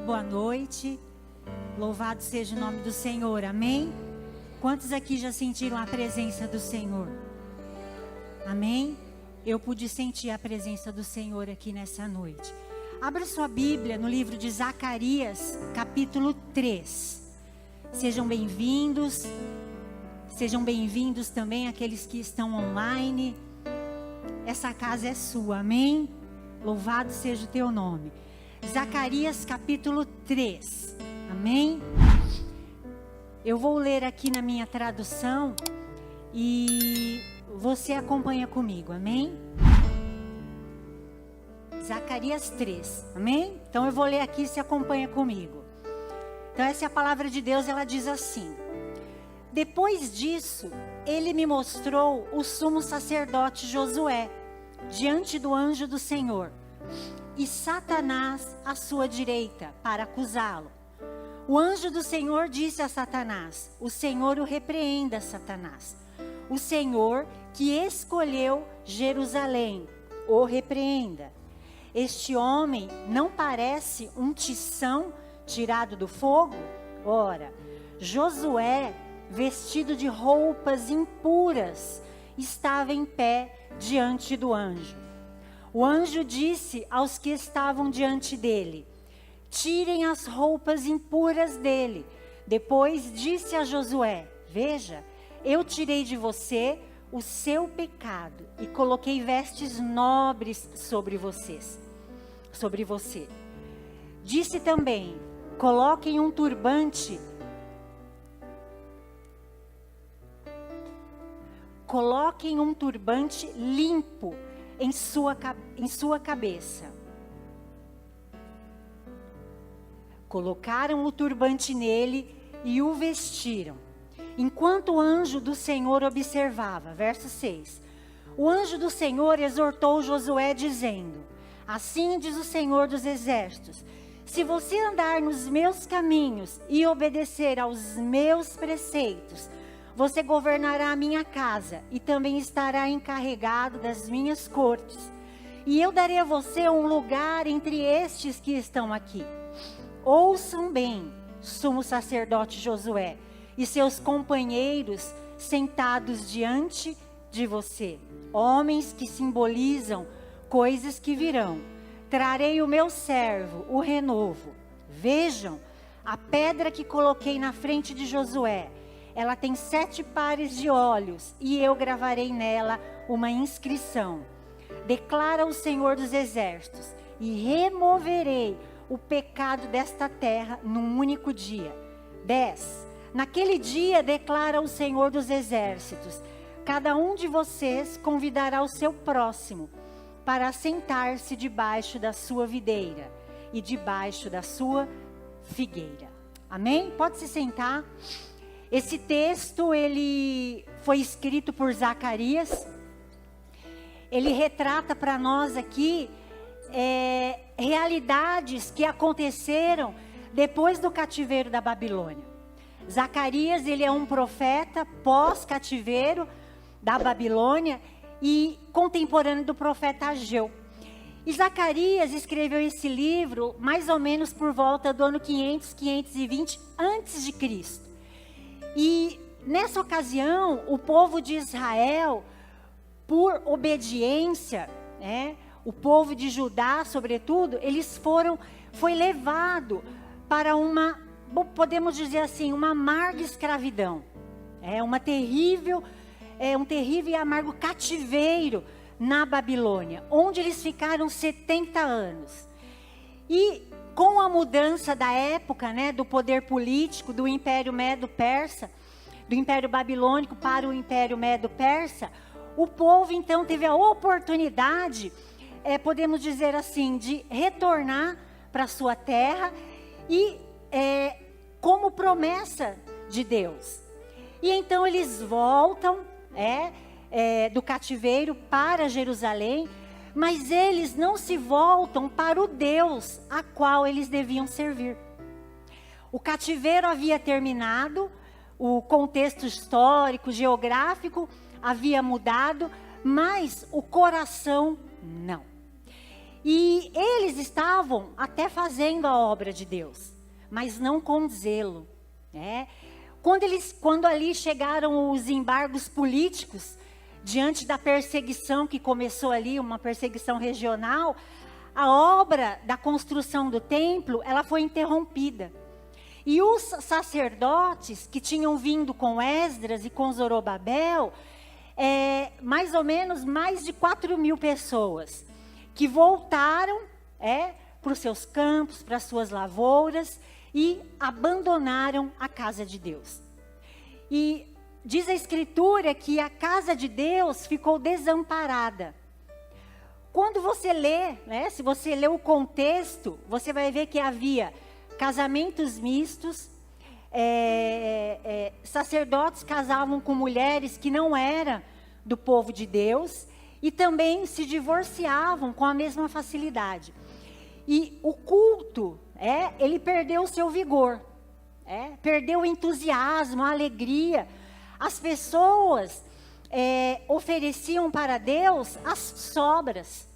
boa noite. Louvado seja o nome do Senhor, amém? Quantos aqui já sentiram a presença do Senhor? Amém? Eu pude sentir a presença do Senhor aqui nessa noite. Abra sua Bíblia no livro de Zacarias, capítulo 3. Sejam bem-vindos também aqueles que estão online. Essa casa é sua, amém? Louvado seja o teu nome. Zacarias capítulo 3, amém? Eu vou ler aqui na minha tradução e você acompanha comigo, amém? Zacarias 3, amém? Então eu vou ler aqui e você acompanha comigo. Então essa é a palavra de Deus, ela diz assim: depois disso, ele me mostrou o sumo sacerdote Josué, diante do anjo do Senhor, e Satanás à sua direita, para acusá-lo. O anjo do Senhor disse a Satanás: o Senhor o repreenda, Satanás. O Senhor que escolheu Jerusalém, o repreenda. Este homem não parece um tição tirado do fogo? Ora, Josué, vestido de roupas impuras, estava em pé diante do anjo. O anjo disse aos que estavam diante dele: tirem as roupas impuras dele. Depois disse a Josué: veja, eu tirei de você o seu pecado e coloquei vestes nobres sobre você. Disse também: coloquem um turbante. Coloquem um turbante limpo em sua cabeça. Colocaram o turbante nele e o vestiram. Enquanto o anjo do Senhor observava, verso 6. O anjo do Senhor exortou Josué dizendo: assim diz o Senhor dos Exércitos: se você andar nos meus caminhos e obedecer aos meus preceitos, você governará a minha casa e também estará encarregado das minhas cortes. E eu darei a você um lugar entre estes que estão aqui. Ouçam bem, sumo sacerdote Josué e seus companheiros sentados diante de você, homens que simbolizam coisas que virão. Trarei o meu servo, o renovo. Vejam, a pedra que coloquei na frente de Josué, ela tem 7 pares de olhos, e eu gravarei nela uma inscrição. Declara o Senhor dos Exércitos: e removerei o pecado desta terra num único dia. 10. Naquele dia, declara o Senhor dos Exércitos: cada um de vocês convidará o seu próximo para sentar-se debaixo da sua videira e debaixo da sua figueira. Amém? Pode se sentar. Esse texto, ele foi escrito por Zacarias. Ele retrata para nós aqui realidades que aconteceram depois do cativeiro da Babilônia. Zacarias, ele é um profeta pós-cativeiro da Babilônia e contemporâneo do profeta Ageu. E Zacarias escreveu esse livro mais ou menos por volta do ano 500, 520 a.C. E nessa ocasião, o povo de Israel, por obediência, o povo de Judá, sobretudo, foi levado para uma, podemos dizer assim, uma amarga escravidão. Um terrível e amargo cativeiro na Babilônia, onde eles ficaram 70 anos. E com a mudança da época, do poder político do Império Medo-Persa, do Império Babilônico para o Império Medo-Persa, o povo então teve a oportunidade, podemos dizer assim, de retornar para sua terra e como promessa de Deus. E então eles voltam do cativeiro para Jerusalém, mas eles não se voltam para o Deus a qual eles deviam servir. O cativeiro havia terminado, o contexto histórico, geográfico havia mudado, mas o coração não. E eles estavam até fazendo a obra de Deus, mas não com zelo. Quando ali chegaram os embargos políticos, diante da perseguição que começou ali, uma perseguição regional, a obra da construção do templo, ela foi interrompida. E os sacerdotes que tinham vindo com Esdras e com Zorobabel, mais ou menos mais de 4.000 pessoas, que voltaram para os seus campos, para as suas lavouras, e abandonaram a casa de Deus. E diz a Escritura que a casa de Deus ficou desamparada. Quando você lê, se você lê o contexto, você vai ver que havia casamentos mistos, sacerdotes casavam com mulheres que não eram do povo de Deus, e também se divorciavam com a mesma facilidade. E o culto, ele perdeu o seu vigor, perdeu o entusiasmo, a alegria. As pessoas ofereciam para Deus as sobras.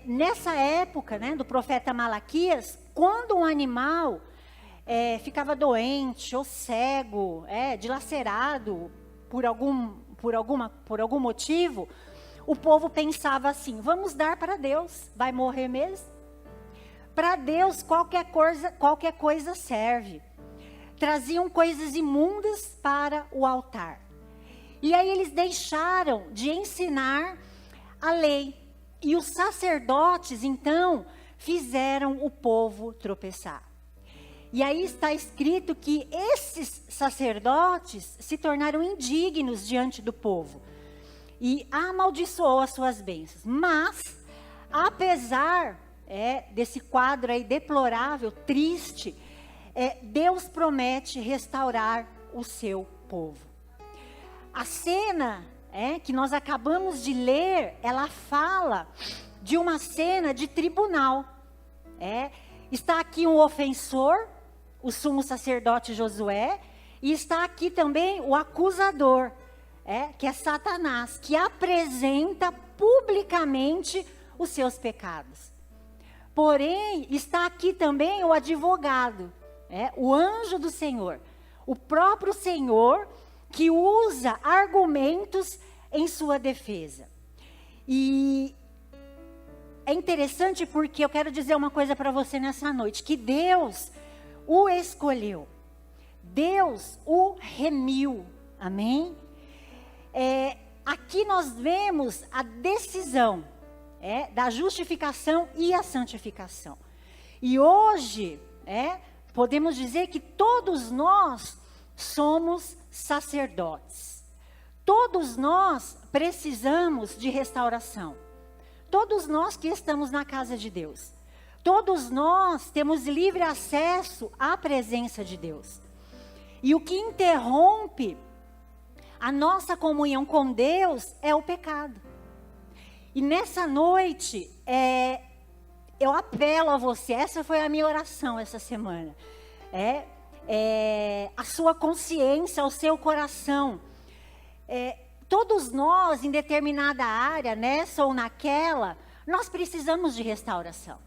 Nessa época, do profeta Malaquias, quando um animal ficava doente ou cego, dilacerado por algum motivo, o povo pensava assim: vamos dar para Deus, vai morrer mesmo? Para Deus qualquer coisa serve. Traziam coisas imundas para o altar. E aí eles deixaram de ensinar a lei. E os sacerdotes, então, fizeram o povo tropeçar. E aí está escrito que esses sacerdotes se tornaram indignos diante do povo. E amaldiçoou as suas bênçãos. Mas, apesar desse quadro aí deplorável, triste, Deus promete restaurar o seu povo. A cena que nós acabamos de ler, ela fala de uma cena de tribunal. Está aqui um ofensor, o sumo sacerdote Josué, e está aqui também o acusador, que é Satanás, que apresenta publicamente os seus pecados. Porém, está aqui também o advogado, o anjo do Senhor, o próprio Senhor, que usa argumentos em sua defesa. E é interessante porque eu quero dizer uma coisa para você nessa noite, que Deus o escolheu, Deus o remiu, amém? Aqui nós vemos a decisão da justificação e a santificação. E hoje, podemos dizer que todos nós somos sacerdotes. Todos nós precisamos de restauração. Todos nós que estamos na casa de Deus. Todos nós temos livre acesso à presença de Deus. E o que interrompe a nossa comunhão com Deus é o pecado. E nessa noite, eu apelo a você, essa foi a minha oração essa semana. A sua consciência, o seu coração. Todos nós, em determinada área, nessa ou naquela, nós precisamos de restauração.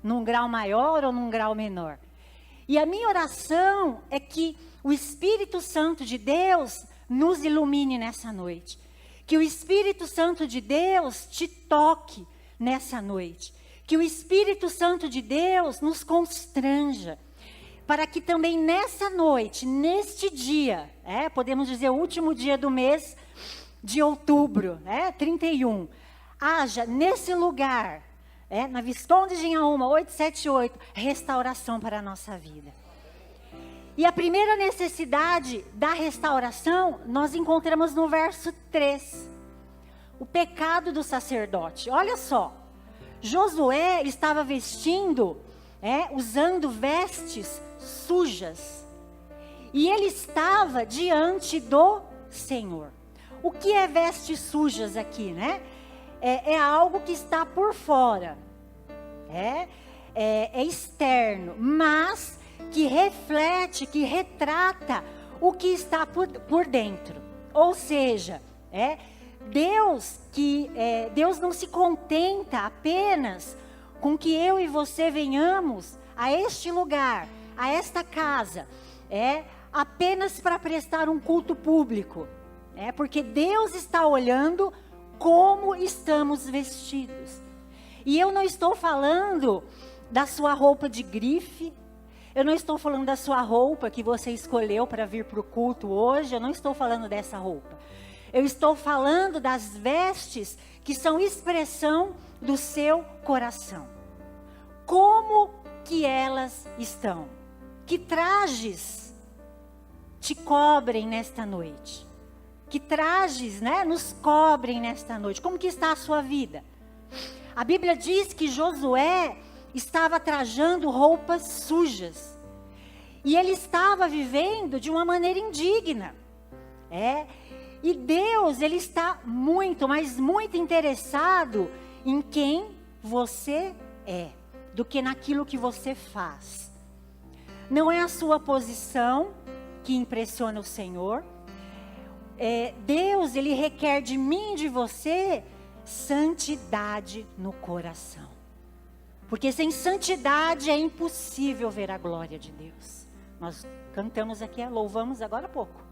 Num grau maior ou num grau menor. E a minha oração é que o Espírito Santo de Deus nos ilumine nessa noite. Que o Espírito Santo de Deus te toque nessa noite. Que o Espírito Santo de Deus nos constranja. Para que também nessa noite, neste dia, podemos dizer o último dia do mês de outubro, 31, haja nesse lugar, na Visconde de Inhaúma, 878, restauração para a nossa vida. E a primeira necessidade da restauração, nós encontramos no verso 3. O pecado do sacerdote. Olha só, Josué estava vestindo, usando vestes sujas. E ele estava diante do Senhor. O que é vestes sujas aqui, É algo que está por fora. É externo, mas que reflete, que retrata o que está por dentro. Ou seja, Deus não se contenta apenas com que eu e você venhamos a este lugar, a esta casa, apenas para prestar um culto público, porque Deus está olhando como estamos vestidos. E eu não estou falando da sua roupa de grife, eu não estou falando da sua roupa que você escolheu para vir para o culto hoje, eu não estou falando dessa roupa. Eu estou falando das vestes que são expressão do seu coração. Como que elas estão? Que trajes te cobrem nesta noite? Que trajes, nos cobrem nesta noite? Como que está a sua vida? A Bíblia diz que Josué estava trajando roupas sujas. E ele estava vivendo de uma maneira indigna. E Deus, Ele está muito, mas muito interessado em quem você é, do que naquilo que você faz. Não é a sua posição que impressiona o Senhor. Deus, Ele requer de mim e de você santidade no coração. Porque sem santidade é impossível ver a glória de Deus. Nós cantamos aqui, louvamos agora há pouco.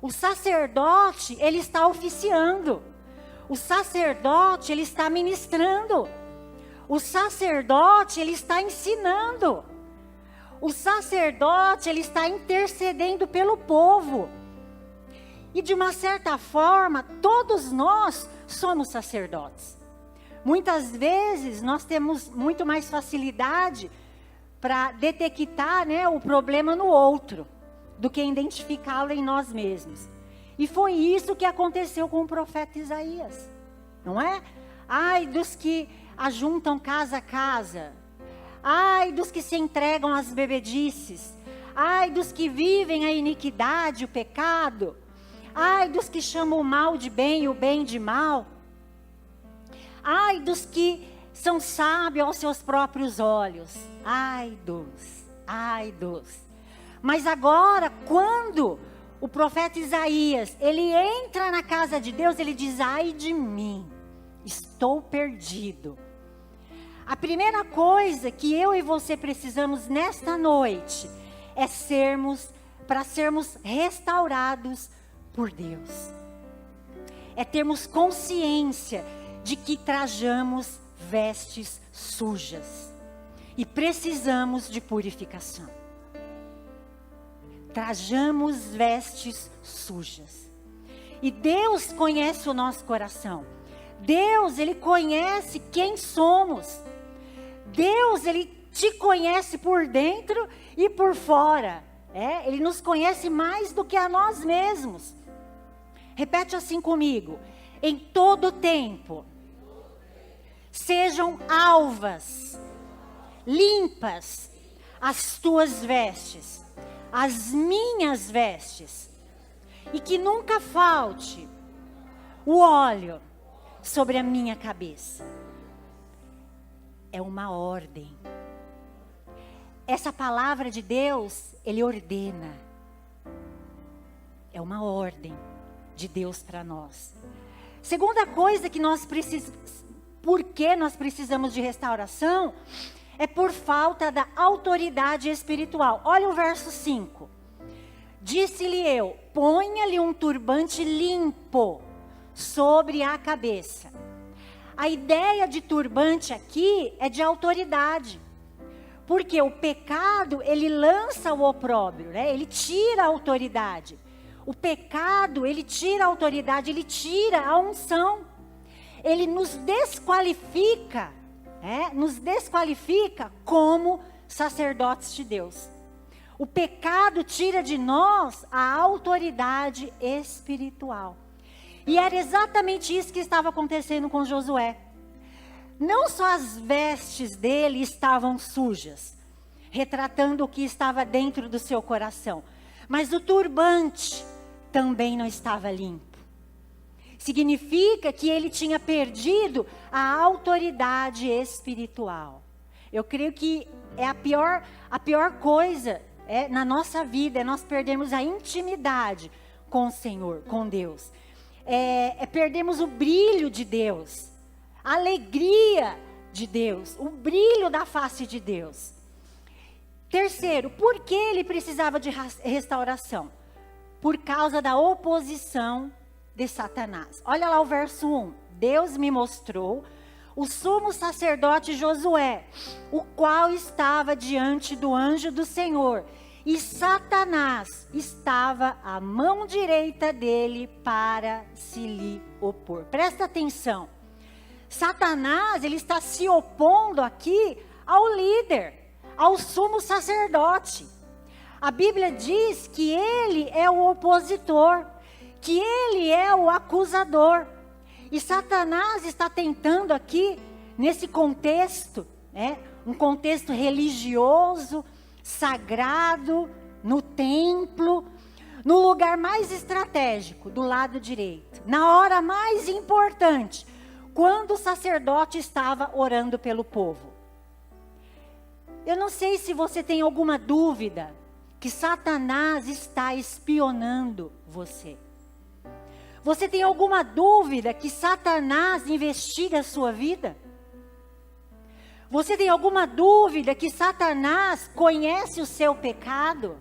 O sacerdote, ele está oficiando. O sacerdote, ele está ministrando. O sacerdote, ele está ensinando. O sacerdote, ele está intercedendo pelo povo. E de uma certa forma, todos nós somos sacerdotes. Muitas vezes, nós temos muito mais facilidade para detectar, o problema no outro, do que identificá-lo em nós mesmos. E foi isso que aconteceu com o profeta Isaías, não é? Ai dos que ajuntam casa a casa, ai dos que se entregam às bebedices, ai dos que vivem a iniquidade, o pecado, ai dos que chamam o mal de bem e o bem de mal, ai dos que são sábios aos seus próprios olhos, ai dos. Mas agora, quando o profeta Isaías, ele entra na casa de Deus, ele diz, ai de mim, estou perdido. A primeira coisa que eu e você precisamos nesta noite, para sermos restaurados por Deus. É termos consciência de que trajamos vestes sujas. E precisamos de purificação. Trajamos vestes sujas. E Deus conhece o nosso coração. Deus, Ele conhece quem somos. Deus, Ele te conhece por dentro e por fora. Ele nos conhece mais do que a nós mesmos. Repete assim comigo. Em todo tempo, sejam alvas, limpas as tuas vestes, as minhas vestes, e que nunca falte o óleo sobre a minha cabeça. É uma ordem. Essa palavra de Deus, Ele ordena. É uma ordem de Deus para nós. Segunda coisa que por que nós precisamos de restauração, é por falta da autoridade espiritual. Olha o verso 5. Disse-lhe eu, ponha-lhe um turbante limpo sobre a cabeça. A ideia de turbante aqui é de autoridade. Porque o pecado, ele lança o opróbrio, ele tira a autoridade. O pecado, ele tira a autoridade, ele tira a unção. Ele nos desqualifica, como sacerdotes de Deus. O pecado tira de nós a autoridade espiritual. E era exatamente isso que estava acontecendo com Josué. Não só as vestes dele estavam sujas, retratando o que estava dentro do seu coração, mas o turbante também não estava limpo. Significa que ele tinha perdido a autoridade espiritual. Eu creio que é a pior coisa na nossa vida, é nós perdermos a intimidade com o Senhor, com Deus. perdemos o brilho de Deus, a alegria de Deus, o brilho da face de Deus. Terceiro, por que ele precisava de restauração? Por causa da oposição de Satanás. Olha lá o verso 1. Deus me mostrou o sumo sacerdote Josué, o qual estava diante do anjo do Senhor, e Satanás estava à mão direita dele para se lhe opor. Presta atenção. Satanás, ele está se opondo aqui ao líder, ao sumo sacerdote. A Bíblia diz que ele é o opositor, que ele é o acusador. E Satanás está tentando aqui, nesse contexto, um contexto religioso, sagrado, no templo, no lugar mais estratégico, do lado direito, na hora mais importante, quando o sacerdote estava orando pelo povo. Eu não sei se você tem alguma dúvida que Satanás está espionando você. Você tem alguma dúvida que Satanás investiga a sua vida? Você tem alguma dúvida que Satanás conhece o seu pecado?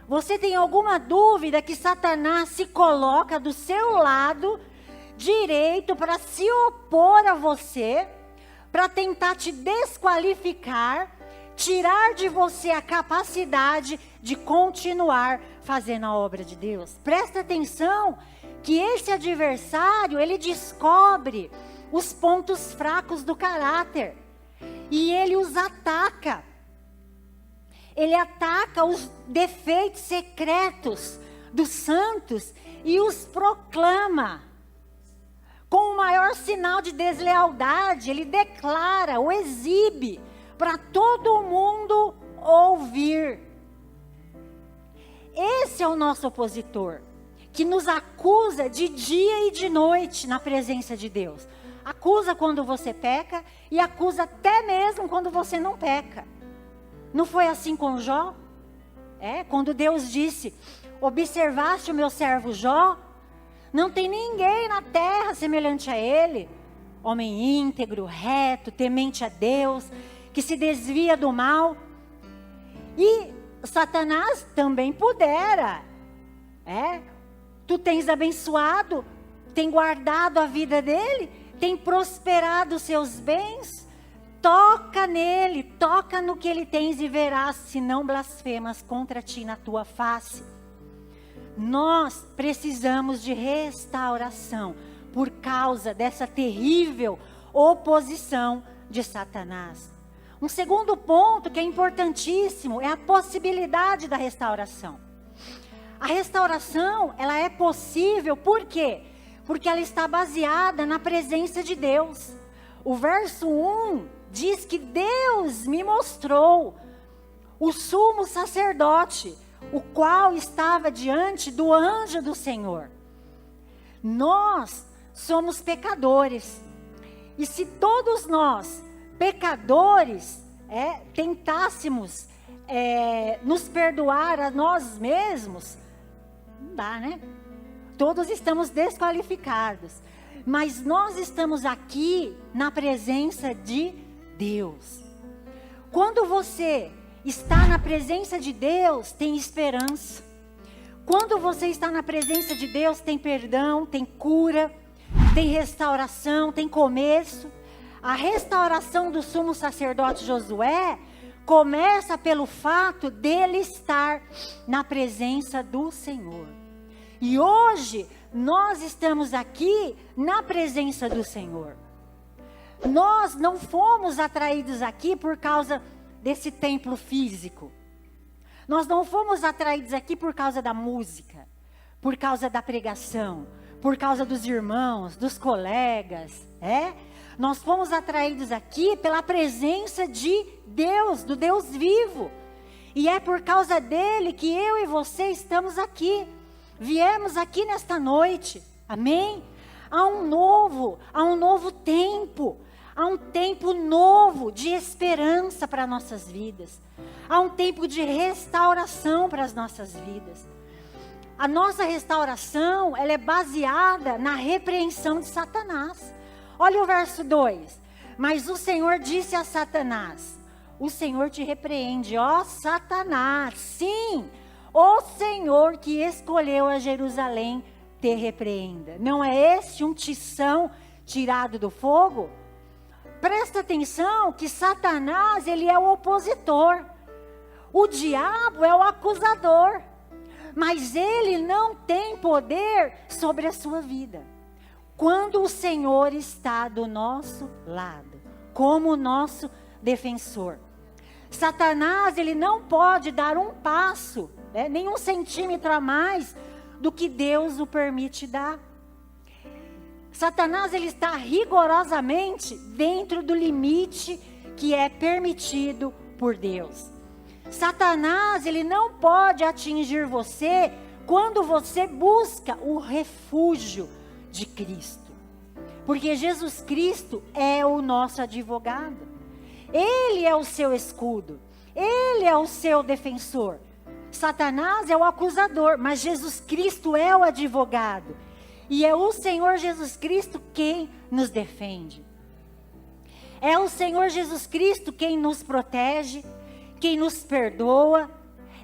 Você tem alguma dúvida que Satanás se coloca do seu lado direito para se opor a você, para tentar te desqualificar, tirar de você a capacidade de continuar fazendo a obra de Deus? Presta atenção que esse adversário, ele descobre os pontos fracos do caráter e ele os ataca. Ele ataca os defeitos secretos dos santos e os proclama. Com o maior sinal de deslealdade, ele declara, o exibe para todo mundo ouvir. Esse é o nosso opositor, que nos acusa de dia e de noite na presença de Deus. Acusa quando você peca e acusa até mesmo quando você não peca. Não foi assim com Jó? Quando Deus disse, observaste o meu servo Jó? Não tem ninguém na terra semelhante a ele, homem íntegro, reto, temente a Deus, que se desvia do mal. E Satanás também pudera. Tu tens abençoado, tem guardado a vida dele, tem prosperado os seus bens. Toca nele, toca no que ele tens e verás se não blasfemas contra ti na tua face. Nós precisamos de restauração por causa dessa terrível oposição de Satanás. Um segundo ponto que é importantíssimo é a possibilidade da restauração. A restauração, ela é possível, por quê? Porque ela está baseada na presença de Deus. O verso 1 diz que Deus me mostrou o sumo sacerdote, o qual estava diante do anjo do Senhor. Nós somos pecadores. E se todos nós, pecadores, tentássemos nos perdoar a nós mesmos, não dá, né? Todos estamos desqualificados. Mas nós estamos aqui na presença de Deus. Quando você está na presença de Deus, tem esperança. Quando você está na presença de Deus, tem perdão, tem cura, tem restauração, tem começo. A restauração do sumo sacerdote Josué começa pelo fato dele estar na presença do Senhor. E hoje nós estamos aqui na presença do Senhor. Nós não fomos atraídos aqui por causa desse templo físico. Nós não fomos atraídos aqui por causa da música, por causa da pregação, por causa dos irmãos, dos colegas, Nós fomos atraídos aqui pela presença de Deus, do Deus vivo. E é por causa dele que eu e você estamos aqui. Viemos aqui nesta noite, amém? Há um novo tempo. Há um tempo novo de esperança para nossas vidas. Há um tempo de restauração para as nossas vidas. A nossa restauração, ela é baseada na repreensão de Satanás. Olha o verso 2. Mas o Senhor disse a Satanás: o Senhor te repreende, ó Satanás. Sim, o Senhor que escolheu a Jerusalém te repreenda. Não é este um tição tirado do fogo? Presta atenção que Satanás, ele é o opositor. O diabo é o acusador. Mas ele não tem poder sobre a sua vida. Quando o Senhor está do nosso lado, como nosso defensor. Satanás, ele não pode dar um passo, nem um centímetro a mais do que Deus o permite dar. Satanás, ele está rigorosamente dentro do limite que é permitido por Deus. Satanás, ele não pode atingir você quando você busca o refúgio de Cristo. Porque Jesus Cristo é o nosso advogado. Ele é o seu escudo. Ele é o seu defensor. Satanás é o acusador, mas Jesus Cristo é o advogado. E é o Senhor Jesus Cristo quem nos defende. É o Senhor Jesus Cristo quem nos protege, quem nos perdoa.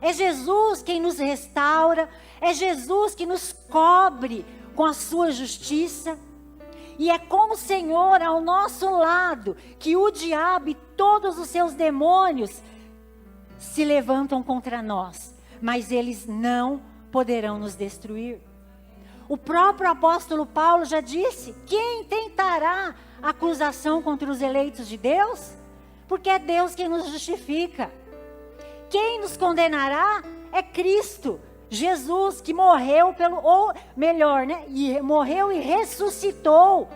É Jesus quem nos restaura. É Jesus que nos cobre com a sua justiça. E é com o Senhor ao nosso lado que o diabo e todos os seus demônios se levantam contra nós. Mas eles não poderão nos destruir. O próprio apóstolo Paulo já disse: quem tentará acusação contra os eleitos de Deus? Porque é Deus quem nos justifica. Quem nos condenará é Cristo, Jesus, que morreu morreu e ressuscitou,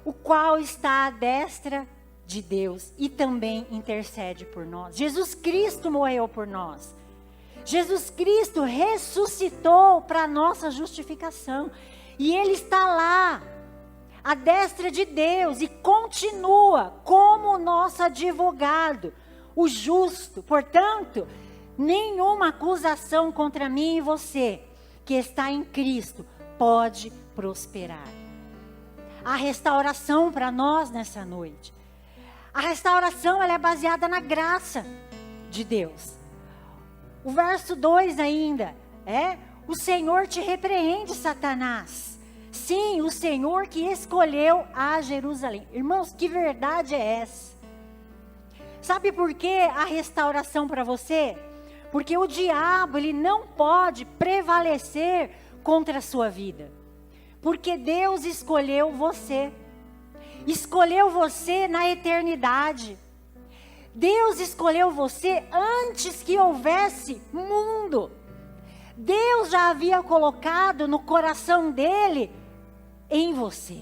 o qual está à destra de Deus e também intercede por nós. Jesus Cristo morreu por nós. Jesus Cristo ressuscitou para a nossa justificação. E Ele está lá, à destra de Deus, e continua como nosso advogado, o justo. Portanto, nenhuma acusação contra mim e você, que está em Cristo, pode prosperar. A restauração para nós nessa noite. A restauração, ela é baseada na graça de Deus. O verso 2 ainda, o Senhor te repreende, Satanás. Sim, o Senhor que escolheu a Jerusalém. Irmãos, que verdade é essa? Sabe por que a restauração para você? Porque o diabo, ele não pode prevalecer contra a sua vida. Porque Deus escolheu você. Escolheu você na eternidade. Deus escolheu você antes que houvesse mundo. Deus já havia colocado no coração dele em você.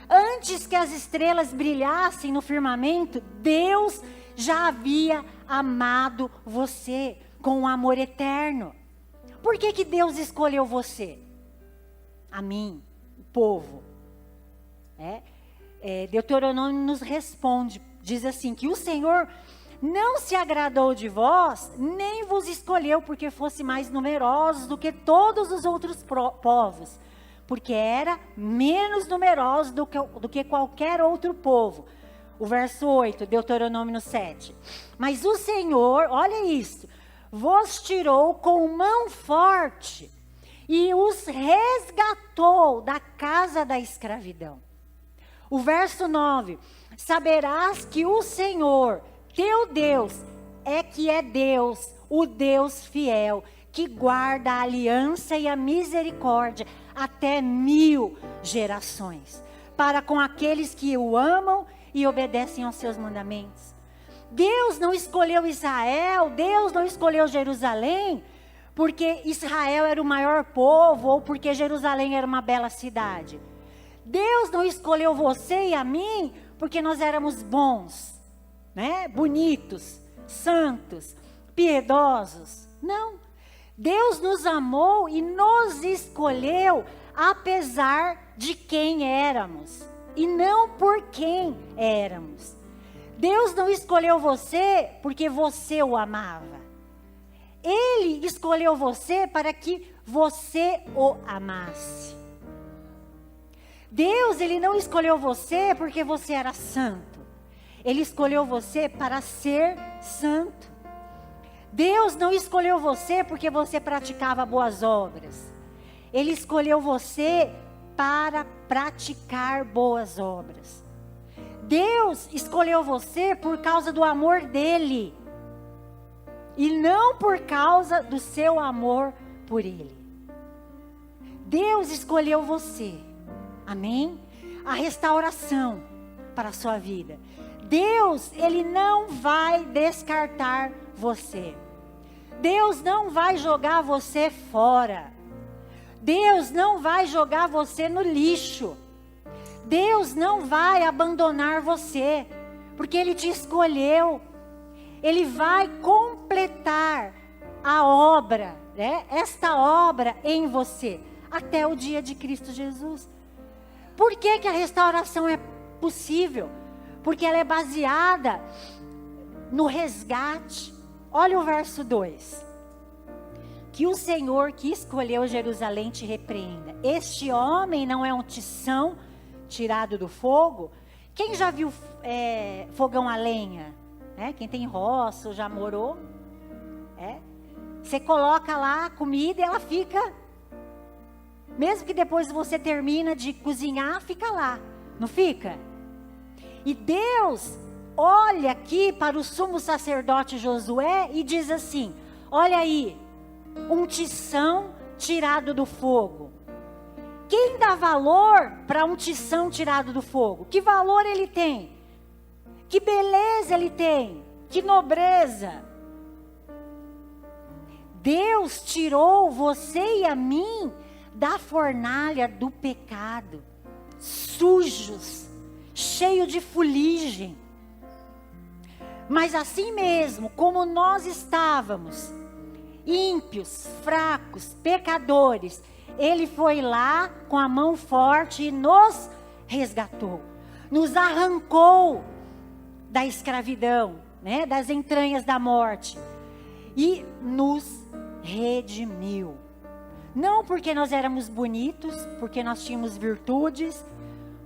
Antes que as estrelas brilhassem no firmamento, Deus já havia amado você com um amor eterno. Por que Deus escolheu você? A mim, o povo. Deuteronômio nos responde, diz assim, que o Senhor não se agradou de vós, nem vos escolheu porque fosse mais numerosos do que todos os outros povos, porque era menos numeroso do que qualquer outro povo. O verso 8, Deuteronômio 7. Mas o Senhor, olha isso, vos tirou com mão forte e os resgatou da casa da escravidão. O verso 9, saberás que o Senhor, teu Deus, é Deus, o Deus fiel, que guarda a aliança e a misericórdia até 1000 gerações, para com aqueles que o amam e obedecem aos seus mandamentos. Deus não escolheu Israel, Deus não escolheu Jerusalém, porque Israel era o maior povo, ou porque Jerusalém era uma bela cidade. Deus não escolheu você e a mim, porque nós éramos bons, bonitos, santos, piedosos. Não. Deus nos amou e nos escolheu apesar de quem éramos e não por quem éramos. Deus não escolheu você porque você o amava. Ele escolheu você para que você o amasse. Deus, Ele não escolheu você porque você era santo. Ele escolheu você para ser santo. Deus não escolheu você porque você praticava boas obras. Ele escolheu você para praticar boas obras. Deus escolheu você por causa do amor dele. E não por causa do seu amor por ele. Deus escolheu você. Amém? A restauração para a sua vida. Deus, Ele não vai descartar você. Deus não vai jogar você fora. Deus não vai jogar você no lixo. Deus não vai abandonar você, porque Ele te escolheu. Ele vai completar a obra, né? Esta obra em você, até o dia de Cristo Jesus. Por que que a restauração é possível? Porque ela é baseada no resgate. Olha o verso 2. Que o Senhor que escolheu Jerusalém te repreenda. Este homem não é um tição tirado do fogo? Quem já viu fogão a lenha? Quem tem roça, já morou? Você coloca lá a comida e ela fica, mesmo que depois você termina de cozinhar, fica lá, não fica? E Deus olha aqui para o sumo sacerdote Josué e diz assim: olha aí, um tição tirado do fogo. Quem dá valor para um tição tirado do fogo? Que valor ele tem? Que beleza ele tem? Que nobreza? Deus tirou você e a mim da fornalha do pecado, sujos, cheio de fuligem. Mas assim mesmo, como nós estávamos, ímpios, fracos, pecadores, Ele foi lá com a mão forte e nos resgatou, nos arrancou da escravidão, das entranhas da morte, e nos redimiu. Não porque nós éramos bonitos, porque nós tínhamos virtudes,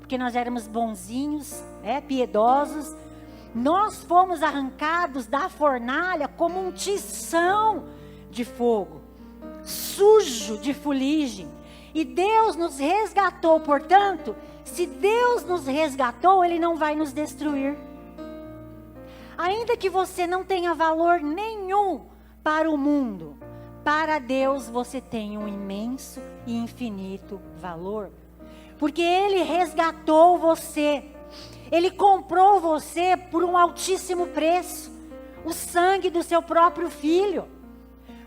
porque nós éramos bonzinhos, piedosos. Nós fomos arrancados da fornalha como um tição de fogo, sujo de fuligem. E Deus nos resgatou, portanto, se Deus nos resgatou, Ele não vai nos destruir. Ainda que você não tenha valor nenhum para o mundo, para Deus você tem um imenso e infinito valor. Porque Ele resgatou você. Ele comprou você por um altíssimo preço. O sangue do seu próprio Filho.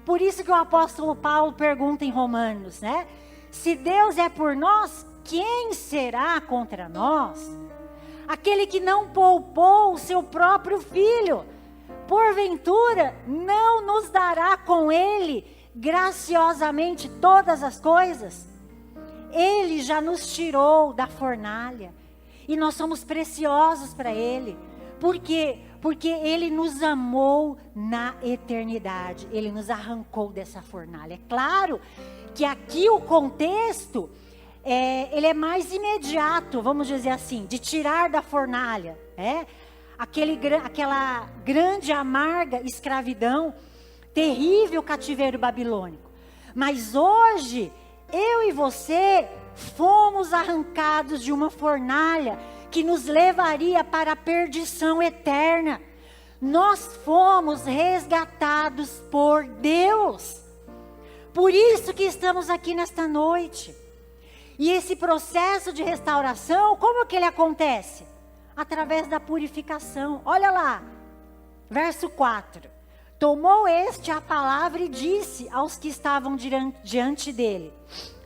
Por isso que o apóstolo Paulo pergunta em Romanos, se Deus é por nós, quem será contra nós? Aquele que não poupou o seu próprio Filho, porventura não nos dará com Ele graciosamente todas as coisas? Ele já nos tirou da fornalha e nós somos preciosos para Ele. Por quê? Porque Ele nos amou na eternidade. Ele nos arrancou dessa fornalha. É claro que aqui o contexto, ele é mais imediato, vamos dizer assim, de tirar da fornalha. Aquela grande, amarga escravidão, terrível cativeiro babilônico. Mas hoje, eu e você fomos arrancados de uma fornalha que nos levaria para a perdição eterna. Nós fomos resgatados por Deus. Por isso que estamos aqui nesta noite. E esse processo de restauração, como que ele acontece? Através da purificação. Olha lá, verso 4. Tomou este a palavra e disse aos que estavam diante dele: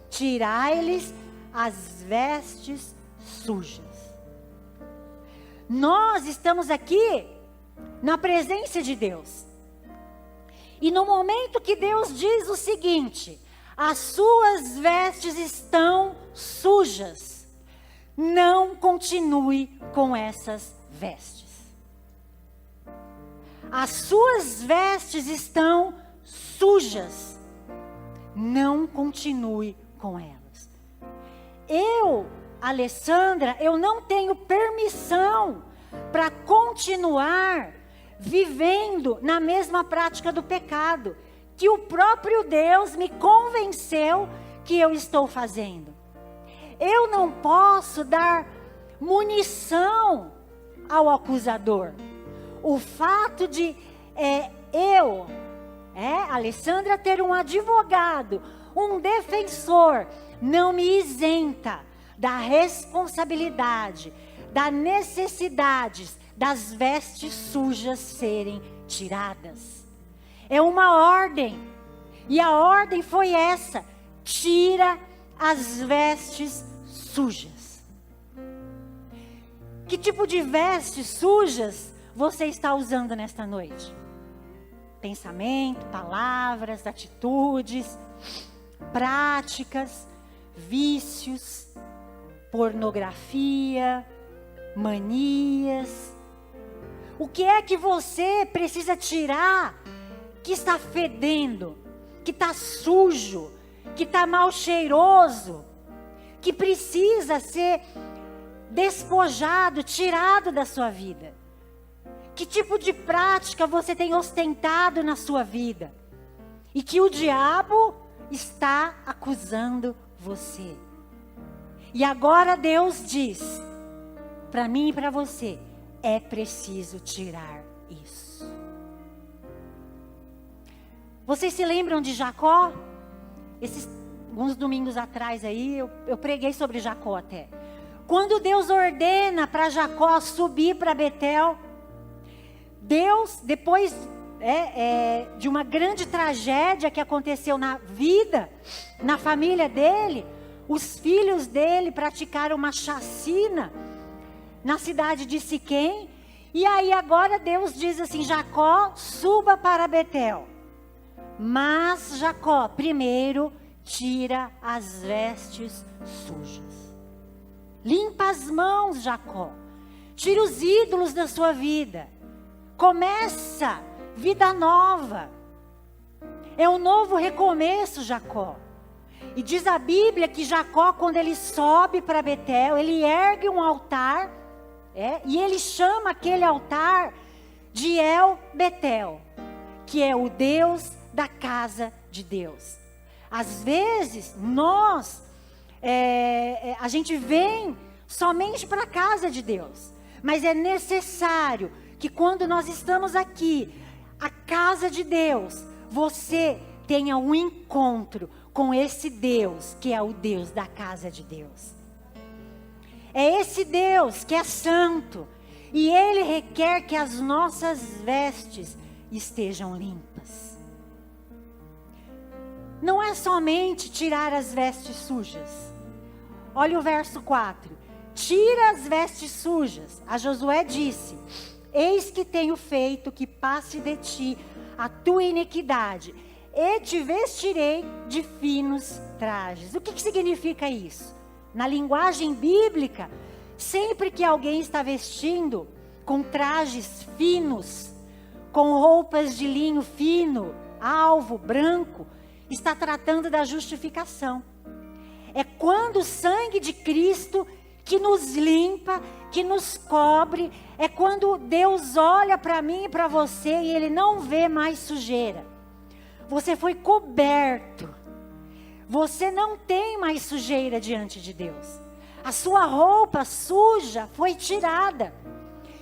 tirai-lhes as vestes sujas. Nós estamos aqui na presença de Deus. E no momento que Deus diz o seguinte: as suas vestes estão sujas, não continue com essas vestes. As suas vestes estão sujas, não continue com elas. Eu, Alessandra, eu não tenho permissão para continuar vivendo na mesma prática do pecado, que o próprio Deus me convenceu que eu estou fazendo. Eu não posso dar munição ao acusador. O fato de Alessandra, ter um advogado, um defensor, não me isenta da responsabilidade, da necessidade das vestes sujas serem tiradas. É uma ordem, e a ordem foi essa: tira as vestes sujas. Que tipo de vestes sujas você está usando nesta noite? Pensamento, palavras, atitudes, práticas, vícios, pornografia, manias. O que é que você precisa tirar que está fedendo, que está sujo, que está mal cheiroso, que precisa ser despojado, tirado da sua vida? Que tipo de prática você tem ostentado na sua vida e que o diabo está acusando você? E agora Deus diz para mim e para você: é preciso tirar isso. Vocês se lembram de Jacó? Alguns domingos atrás aí, eu preguei sobre Jacó até. Quando Deus ordena para Jacó subir para Betel, Deus, depois de uma grande tragédia que aconteceu na vida, na família dele, os filhos dele praticaram uma chacina na cidade de Siquém. E aí agora Deus diz assim: Jacó, suba para Betel. Mas Jacó, primeiro, tira as vestes sujas. Limpa as mãos, Jacó. Tira os ídolos da sua vida. Começa vida nova. É um novo recomeço, Jacó. E diz a Bíblia que Jacó, quando ele sobe para Betel, ele ergue um altar, e ele chama aquele altar de El Betel, que é o Deus da casa de Deus. Às vezes, a gente vem somente para a casa de Deus, mas é necessário que quando nós estamos aqui, a casa de Deus, você tenha um encontro com esse Deus, que é o Deus da casa de Deus. É esse Deus que é santo, e Ele requer que as nossas vestes estejam limpas. Não é somente tirar as vestes sujas. Olha o verso 4. Tira as vestes sujas. A Josué disse: eis que tenho feito que passe de ti a tua iniquidade, e te vestirei de finos trajes. O que significa isso? Na linguagem bíblica, sempre que alguém está vestindo com trajes finos, com roupas de linho fino, alvo, branco, está tratando da justificação. É quando o sangue de Cristo que nos limpa, que nos cobre. É quando Deus olha para mim e para você e Ele não vê mais sujeira. Você foi coberto. Você não tem mais sujeira diante de Deus. A sua roupa suja foi tirada.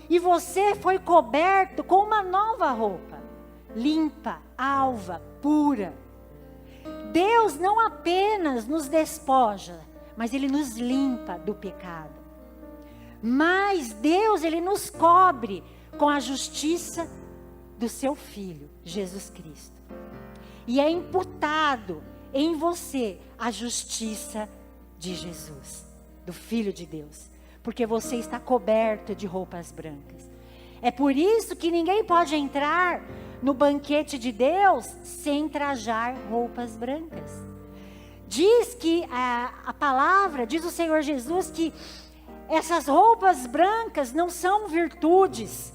E você foi coberto com uma nova roupa, limpa, alva, pura. Deus não apenas nos despoja, mas Ele nos limpa do pecado. Mas Deus, Ele nos cobre com a justiça do seu Filho, Jesus Cristo. E é imputado em você a justiça de Jesus, do Filho de Deus. Porque você está coberto de roupas brancas. É por isso que ninguém pode entrar no banquete de Deus sem trajar roupas brancas. Diz que a palavra, diz o Senhor Jesus, que essas roupas brancas não são virtudes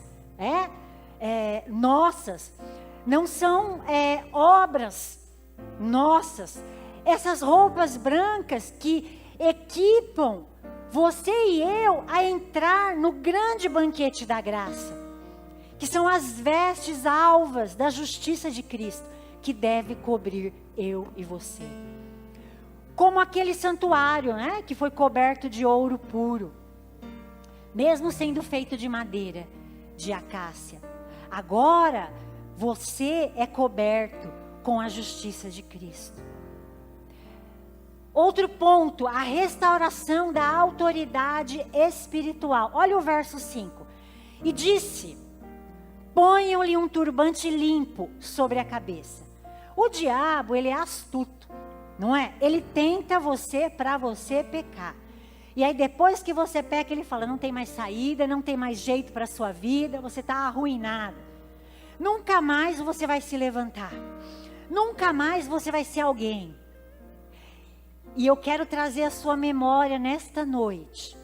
nossas. não são obras nossas. Essas roupas brancas que equipam você e eu a entrar no grande banquete da graça, que são as vestes alvas da justiça de Cristo, que deve cobrir eu e você. Como aquele santuário, né, que foi coberto de ouro puro, mesmo sendo feito de madeira, de acácia. Agora, você é coberto com a justiça de Cristo. Outro ponto, a restauração da autoridade espiritual. Olha o verso 5. E disse: ponham-lhe um turbante limpo sobre a cabeça. O diabo, ele é astuto, não é? Ele tenta você para você pecar. E aí depois que você peca, ele fala: não tem mais saída, não tem mais jeito para a sua vida, você está arruinado. Nunca mais você vai se levantar. Nunca mais você vai ser alguém. E eu quero trazer à sua memória nesta noite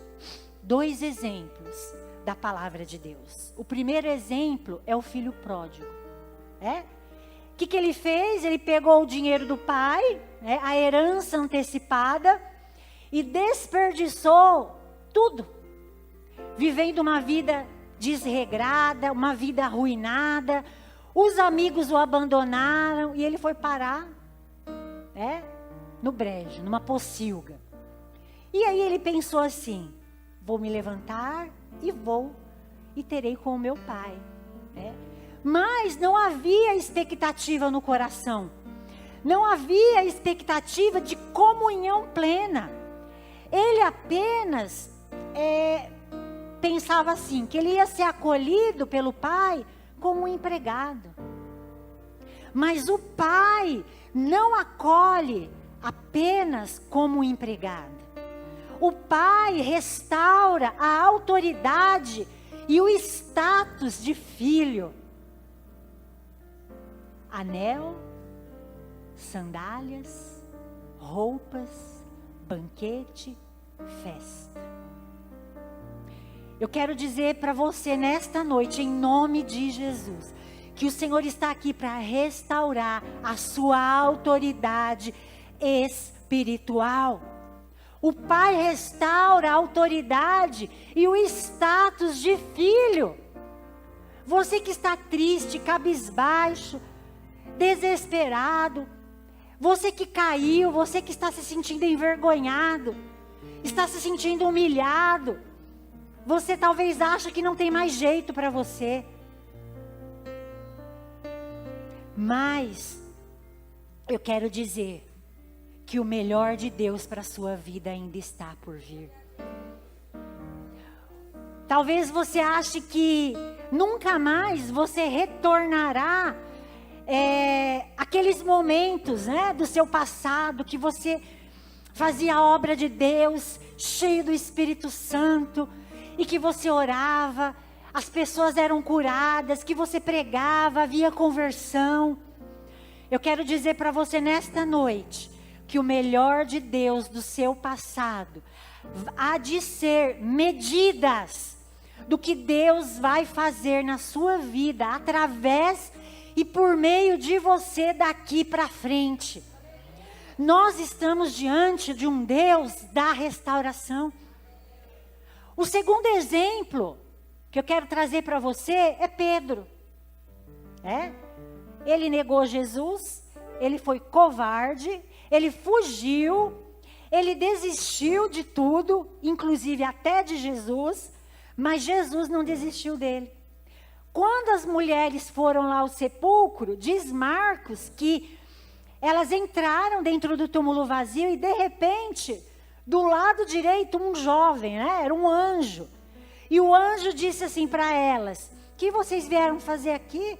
2 exemplos da palavra de Deus. O primeiro exemplo é o filho pródigo. O que ele fez? Ele pegou o dinheiro do pai, a herança antecipada, e desperdiçou tudo, vivendo uma vida desregrada, uma vida arruinada. Os amigos o abandonaram e ele foi parar no brejo, numa pocilga. E aí ele pensou assim: vou me levantar e terei com o meu pai. Mas não havia expectativa no coração, não havia expectativa de comunhão plena. Ele apenas pensava assim, que ele ia ser acolhido pelo pai como um empregado. Mas o pai não acolhe apenas como um empregado. O pai restaura a autoridade e o status de filho. Anel, sandálias, roupas, banquete, festa. Eu quero dizer para você nesta noite, em nome de Jesus, que o Senhor está aqui para restaurar a sua autoridade espiritual. O Pai restaura a autoridade e o status de filho. Você que está triste, cabisbaixo, desesperado, você que caiu, você que está se sentindo envergonhado, está se sentindo humilhado, você talvez acha que não tem mais jeito para você. Mas eu quero dizer que o melhor de Deus para a sua vida ainda está por vir. Talvez você ache que nunca mais você retornará aqueles momentos, do seu passado, que você fazia a obra de Deus, cheio do Espírito Santo, e que você orava, as pessoas eram curadas, que você pregava, havia conversão. Eu quero dizer para você nesta noite, que o melhor de Deus do seu passado há de ser medidas do que Deus vai fazer na sua vida, através e por meio de você daqui para frente. Nós estamos diante de um Deus da restauração. O segundo exemplo que eu quero trazer para você é Pedro. Ele negou Jesus, ele foi covarde, ele fugiu, ele desistiu de tudo, inclusive até de Jesus, mas Jesus não desistiu dele. Quando as mulheres foram lá ao sepulcro, diz Marcos que elas entraram dentro do túmulo vazio e de repente, do lado direito, um jovem, era um anjo. E o anjo disse assim para elas: o que vocês vieram fazer aqui?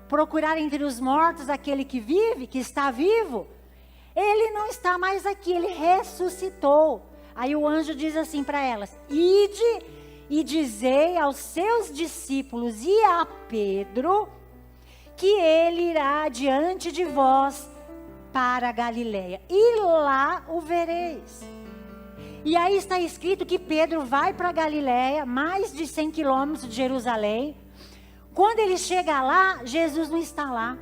Procurar entre os mortos aquele que vive, que está vivo? Ele não está mais aqui, ele ressuscitou. Aí o anjo diz assim para elas: ide e dizei aos seus discípulos e a Pedro que ele irá diante de vós para a Galileia, e lá o vereis. E aí está escrito que Pedro vai para a Galileia, mais de 100 quilômetros de Jerusalém. Quando ele chega lá, Jesus não está lá.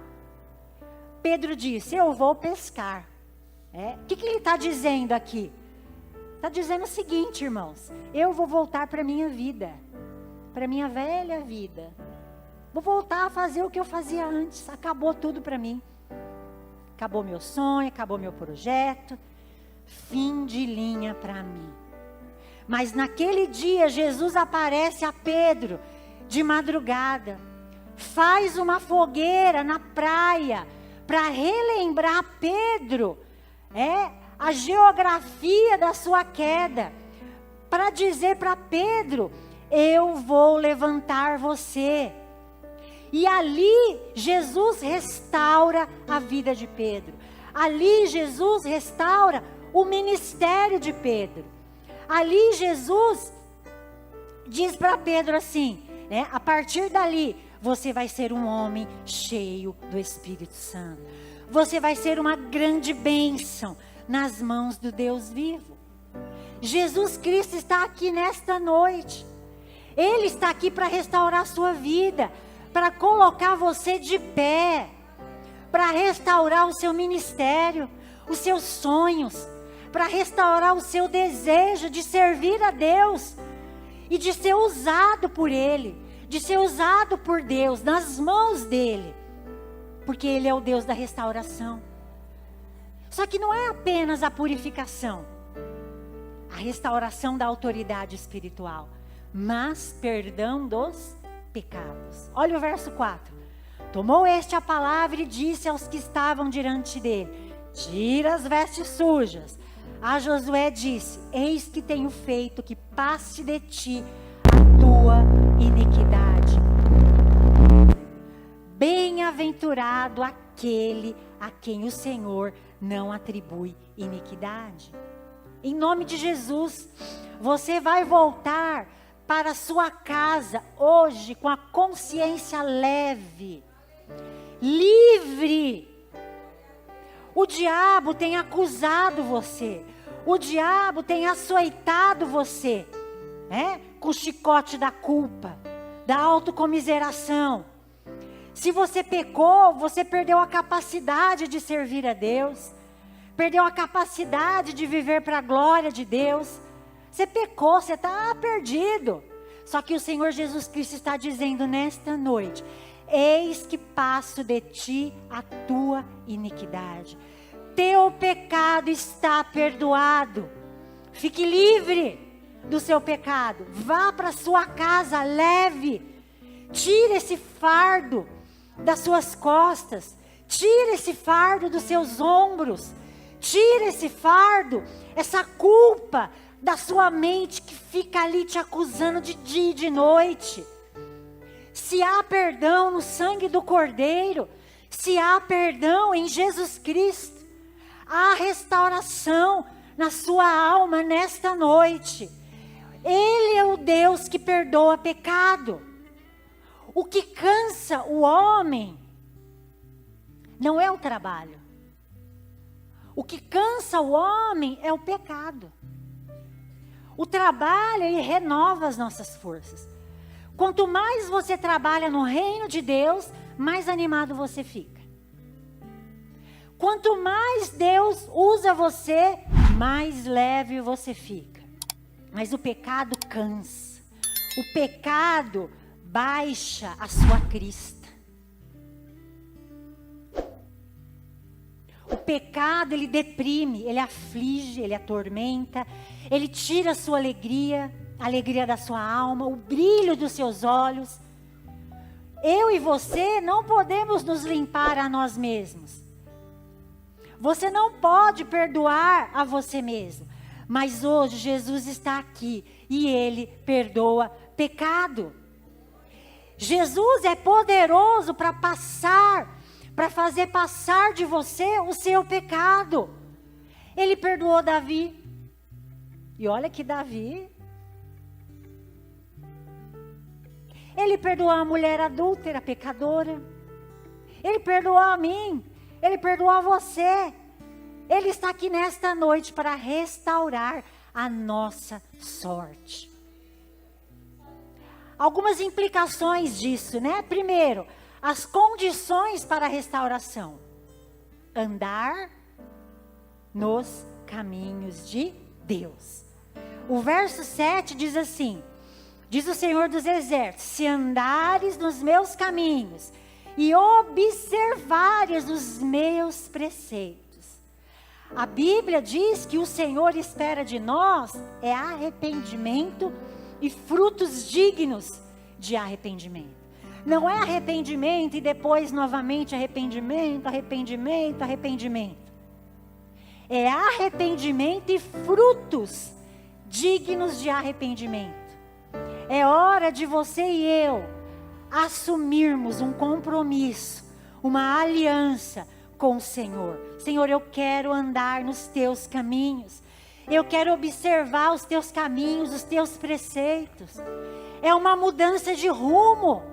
Pedro disse, eu vou pescar. O que ele está dizendo aqui? Está dizendo o seguinte, irmãos, eu vou voltar para a minha vida, para a minha velha vida. Vou voltar a fazer o que eu fazia antes, acabou tudo para mim. Acabou meu sonho, acabou meu projeto, fim de linha para mim. Mas naquele dia, Jesus aparece a Pedro de madrugada, faz uma fogueira na praia, para relembrar Pedro, a geografia da sua queda, para dizer para Pedro, eu vou levantar você. E ali Jesus restaura a vida de Pedro. Ali Jesus restaura o ministério de Pedro. Ali Jesus diz para Pedro assim, a partir dali, você vai ser um homem cheio do Espírito Santo. Você vai ser uma grande bênção nas mãos do Deus vivo. Jesus Cristo está aqui nesta noite. Ele está aqui para restaurar a sua vida, para colocar você de pé, para restaurar o seu ministério, os seus sonhos, para restaurar o seu desejo de servir a Deus e de ser usado por Ele, de ser usado por Deus, nas mãos dEle, porque Ele é o Deus da restauração. Só que não é apenas a purificação, a restauração da autoridade espiritual, mas perdão dos pecados. Olha o verso 4. Tomou este a palavra e disse aos que estavam diante dele, tira as vestes sujas. A Josué disse, eis que tenho feito que passe de ti a tua iniquidade. Bem-aventurado aquele a quem o Senhor não atribui iniquidade. Em nome de Jesus, você vai voltar para a sua casa hoje com a consciência leve, livre. O diabo tem acusado você, o diabo tem açoitado você, com o chicote da culpa, da autocomiseração. Se você pecou, você perdeu a capacidade de servir a Deus, perdeu a capacidade de viver para a glória de Deus. Você pecou, você está perdido. Só que o Senhor Jesus Cristo está dizendo nesta noite, eis que passo de ti a tua iniquidade. Teu pecado está perdoado. Fique livre do seu pecado. Vá para sua casa leve. Tire esse fardo das suas costas. Tire esse fardo dos seus ombros. Tire esse fardo, essa culpa da sua mente que fica ali te acusando de dia e de noite. Se há perdão no sangue do Cordeiro, se há perdão em Jesus Cristo, há restauração na sua alma nesta noite. Ele é o Deus que perdoa pecado. O que cansa o homem não é o trabalho. O que cansa o homem é o pecado. O trabalho, ele renova as nossas forças. Quanto mais você trabalha no reino de Deus, mais animado você fica. Quanto mais Deus usa você, mais leve você fica. Mas o pecado cansa. O pecado baixa a sua crista. O pecado, ele deprime, ele aflige, ele atormenta, ele tira a sua alegria, a alegria da sua alma, o brilho dos seus olhos. Eu e você não podemos nos limpar a nós mesmos. Você não pode perdoar a você mesmo. Mas hoje Jesus está aqui e Ele perdoa pecado. Jesus é poderoso para fazer passar de você o seu pecado. Ele perdoou Davi. E olha que Davi, ele perdoou a mulher adúltera, pecadora. Ele perdoou a mim. Ele perdoou a você. Ele está aqui nesta noite para restaurar a nossa sorte. Algumas implicações disso, né? Primeiro, as condições para a restauração. andar nos caminhos de Deus. O verso 7 diz assim: diz o Senhor dos Exércitos: se andares nos meus caminhos e observares os meus preceitos. A Bíblia diz que o Senhor espera de nós arrependimento e frutos dignos de arrependimento. Não é arrependimento e depois novamente arrependimento, arrependimento, arrependimento. É arrependimento e frutos dignos de arrependimento. É hora de você e eu assumirmos um compromisso, uma aliança com o Senhor. Senhor, eu quero andar nos teus caminhos. Eu quero observar os teus caminhos, os teus preceitos. É uma mudança de rumo.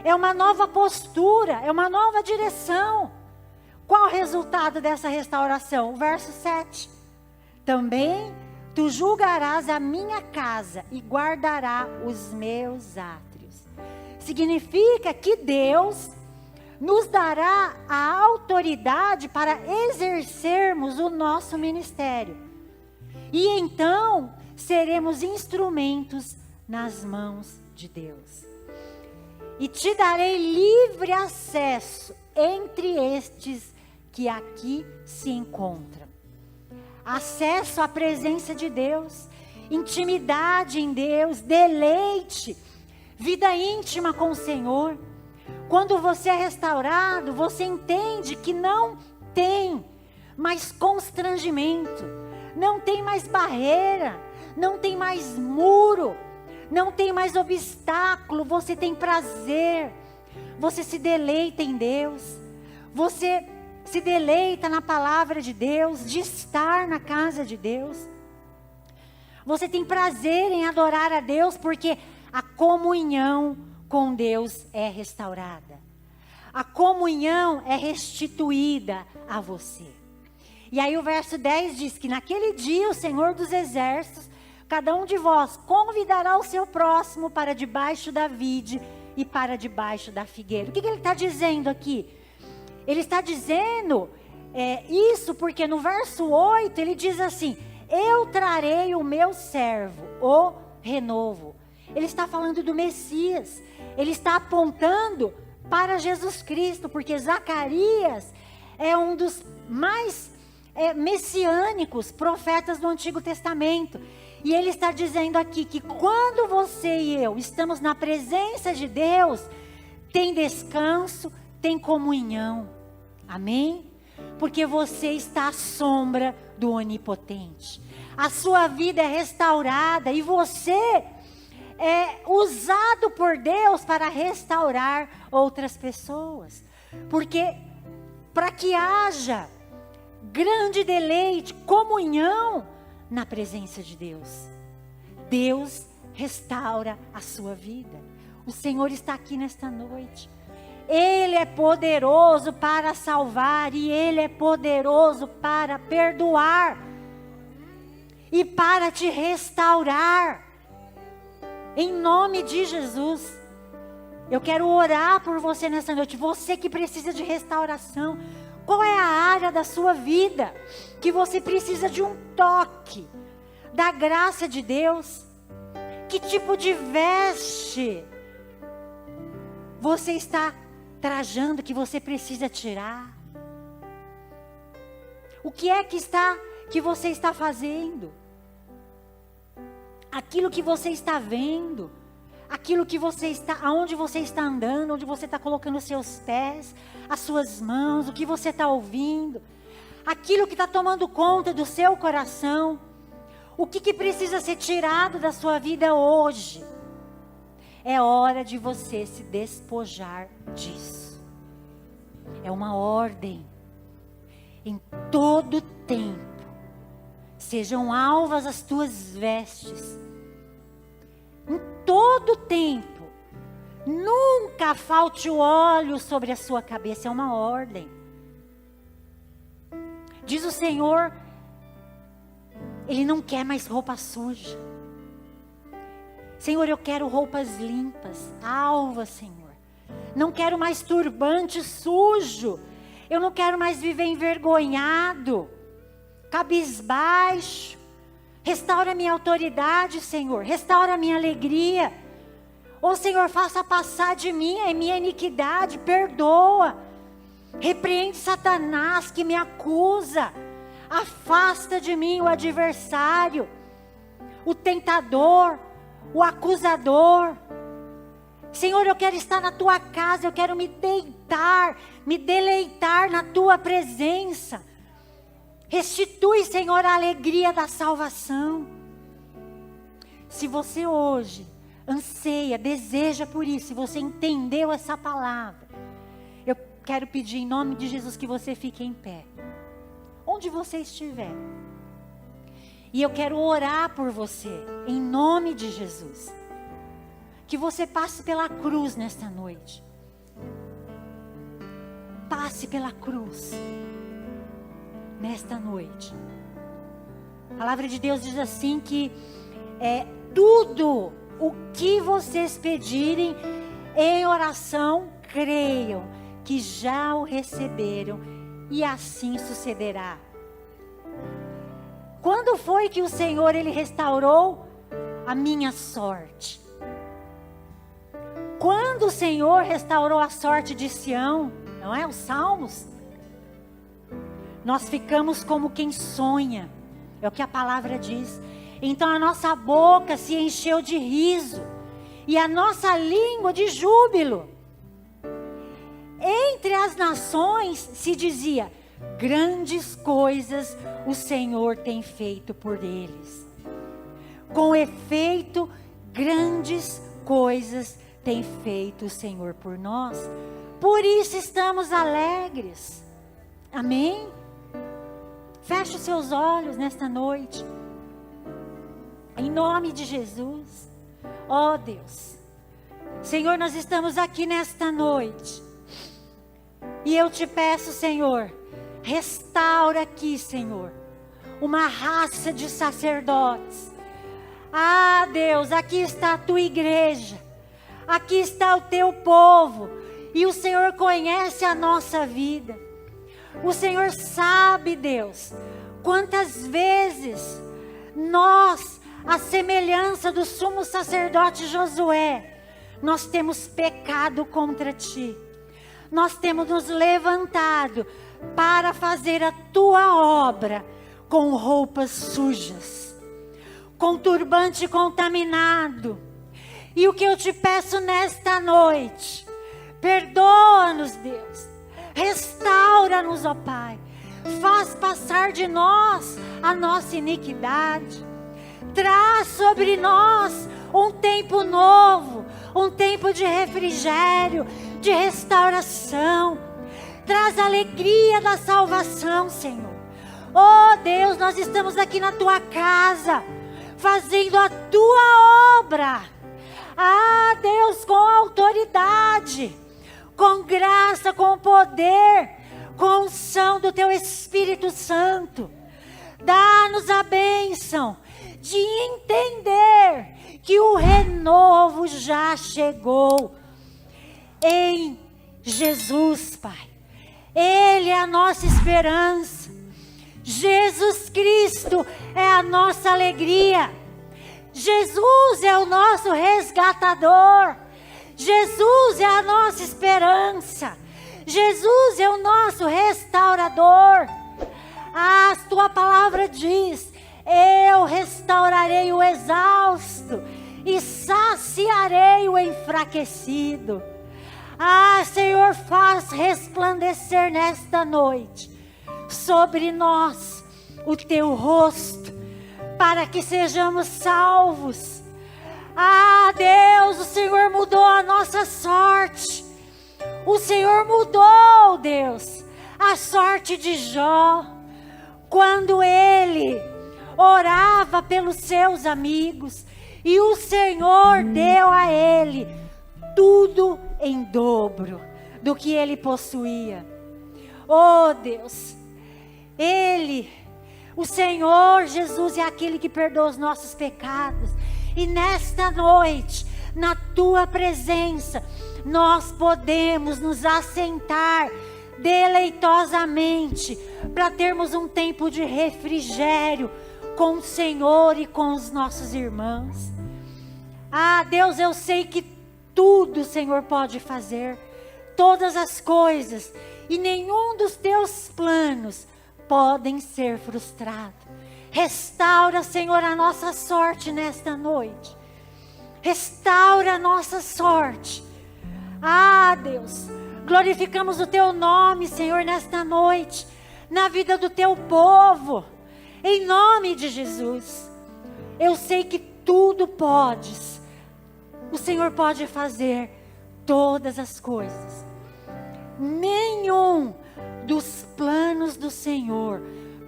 É uma nova postura, é uma nova direção. Qual o resultado dessa restauração? O verso 7. Também tu julgarás a minha casa e guardará os meus átrios. Significa que Deus nos dará a autoridade para exercermos o nosso ministério. E então seremos instrumentos nas mãos de Deus. E te darei livre acesso entre estes que aqui se encontram. Acesso à presença de Deus, intimidade em Deus, deleite, vida íntima com o Senhor. Quando você é restaurado, você entende que não tem mais constrangimento, não tem mais barreira, não tem mais muro, não tem mais obstáculo. Você tem prazer, você se deleita em Deus, você se deleita na palavra de Deus, de estar na casa de Deus. Você tem prazer em adorar a Deus, porque a comunhão com Deus é restaurada. A comunhão é restituída a você. E aí o verso 10 diz que naquele dia o Senhor dos Exércitos, cada um de vós convidará o seu próximo para debaixo da vide e para debaixo da figueira. O que ele está dizendo aqui? Ele está dizendo isso porque no verso 8 ele diz assim: eu trarei o meu servo, o renovo. Ele está falando do Messias. Ele está apontando para Jesus Cristo, porque Zacarias é um dos mais messiânicos profetas do Antigo Testamento. E ele está dizendo aqui que quando você e eu estamos na presença de Deus, tem descanso, tem comunhão. Amém? Porque você está à sombra do Onipotente. A sua vida é restaurada e você é usado por Deus para restaurar outras pessoas. Porque para que haja grande deleite, comunhão na presença de Deus, Deus restaura a sua vida. O Senhor está aqui nesta noite. Ele é poderoso para salvar e Ele é poderoso para perdoar e para te restaurar. Em nome de Jesus, eu quero orar por você nessa noite. Você que precisa de restauração. Qual é a área da sua vida que você precisa de um toque da graça de Deus? Que tipo de veste você está trajando que você precisa tirar? O que é que você está fazendo? Aquilo que você está vendo, aquilo que você está, aonde você está andando, onde você está colocando os seus pés, as suas mãos, o que você está ouvindo, aquilo que está tomando conta do seu coração, o que precisa ser tirado da sua vida hoje. É hora de você se despojar disso. É uma ordem. Em todo tempo, sejam alvas as tuas vestes. Em todo tempo, nunca falte o óleo sobre a sua cabeça. É uma ordem. Diz o Senhor, Ele não quer mais roupa suja. Senhor, eu quero roupas limpas, alvas, Senhor. Não quero mais turbante sujo. Eu não quero mais viver envergonhado, cabisbaixo. Restaura a minha autoridade, Senhor. Restaura a minha alegria. Ô Senhor, faça passar de mim a minha iniquidade. Perdoa. Repreende Satanás que me acusa. Afasta de mim o adversário, o tentador, o acusador. Senhor, eu quero estar na tua casa. Eu quero me deleitar na tua presença. Restitui, Senhor, a alegria da salvação. Se você hoje anseia, deseja por isso, se você entendeu essa palavra, eu quero pedir em nome de Jesus que você fique em pé, onde você estiver. E eu quero orar por você, em nome de Jesus. Que você passe pela cruz nesta noite. Passe pela cruz nesta noite. A palavra de Deus diz assim que tudo o que vocês pedirem em oração, creiam que já o receberam e assim sucederá. Quando foi que o Senhor ele restaurou a minha sorte? Quando o Senhor restaurou a sorte de Sião, não é? Os Salmos. Nós ficamos como quem sonha, é o que a palavra diz. Então a nossa boca se encheu de riso e a nossa língua de júbilo. Entre as nações se dizia: grandes coisas o Senhor tem feito por eles. Com efeito, grandes coisas tem feito o Senhor por nós. Por isso estamos alegres. Amém? Feche os seus olhos nesta noite. Em nome de Jesus. Ó Deus. Senhor, nós estamos aqui nesta noite. E eu te peço, Senhor, restaura aqui, Senhor, uma raça de sacerdotes. Ah, Deus, aqui está a tua igreja. Aqui está o teu povo. E o Senhor conhece a nossa vida. O Senhor sabe, Deus, quantas vezes nós, a semelhança do sumo sacerdote Josué, nós temos pecado contra ti. Nós temos nos levantado para fazer a tua obra com roupas sujas, com turbante contaminado. E o que eu te peço nesta noite, perdoa-nos, Deus. Restaura-nos, ó Pai. Faz passar de nós a nossa iniquidade. Traz sobre nós um tempo novo, um tempo de refrigério, de restauração. Traz a alegria da salvação, Senhor. Oh Deus, nós estamos aqui na tua casa, fazendo a tua obra. Ah, Deus, com autoridade, com graça, com poder, com unção do teu Espírito Santo. Dá-nos a bênção de entender que o renovo já chegou em Jesus, Pai. Ele é a nossa esperança. Jesus Cristo é a nossa alegria. Jesus é o nosso resgatador. Jesus é a nossa esperança. Jesus é o nosso restaurador. A tua palavra diz: eu restaurarei o exausto e saciarei o enfraquecido. Ah, Senhor, faz resplandecer nesta noite sobre nós o teu rosto, para que sejamos salvos. Ah, Deus, o Senhor mudou a nossa sorte. O Senhor mudou, Deus, a sorte de Jó, quando ele orava pelos seus amigos, e o Senhor deu a ele tudo em dobro do que ele possuía. Oh Deus, o Senhor Jesus é aquele que perdoa os nossos pecados. E nesta noite, na tua presença, nós podemos nos assentar deleitosamente, para termos um tempo de refrigério com o Senhor e com os nossos irmãos. Ah, Deus, eu sei que tudo o Senhor pode fazer, todas as coisas, e nenhum dos teus planos podem ser frustrados. Restaura, Senhor, a nossa sorte nesta noite. Restaura a nossa sorte. Ah, Deus, glorificamos o teu nome, Senhor, nesta noite, na vida do teu povo, em nome de Jesus. Eu sei que tudo podes, o Senhor pode fazer todas as coisas. Nenhum dos planos do Senhor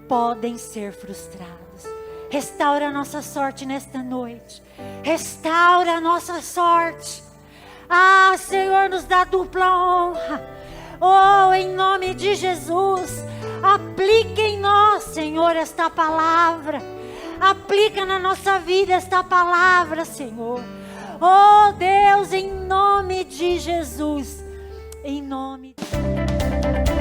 podem ser frustrados. Restaura a nossa sorte nesta noite. Restaura a nossa sorte. Ah, Senhor, nos dá dupla honra. Oh, em nome de Jesus, aplica em nós, Senhor, esta palavra. Aplica na nossa vida esta palavra, Senhor. Oh, Deus, em nome de Jesus. Em nome de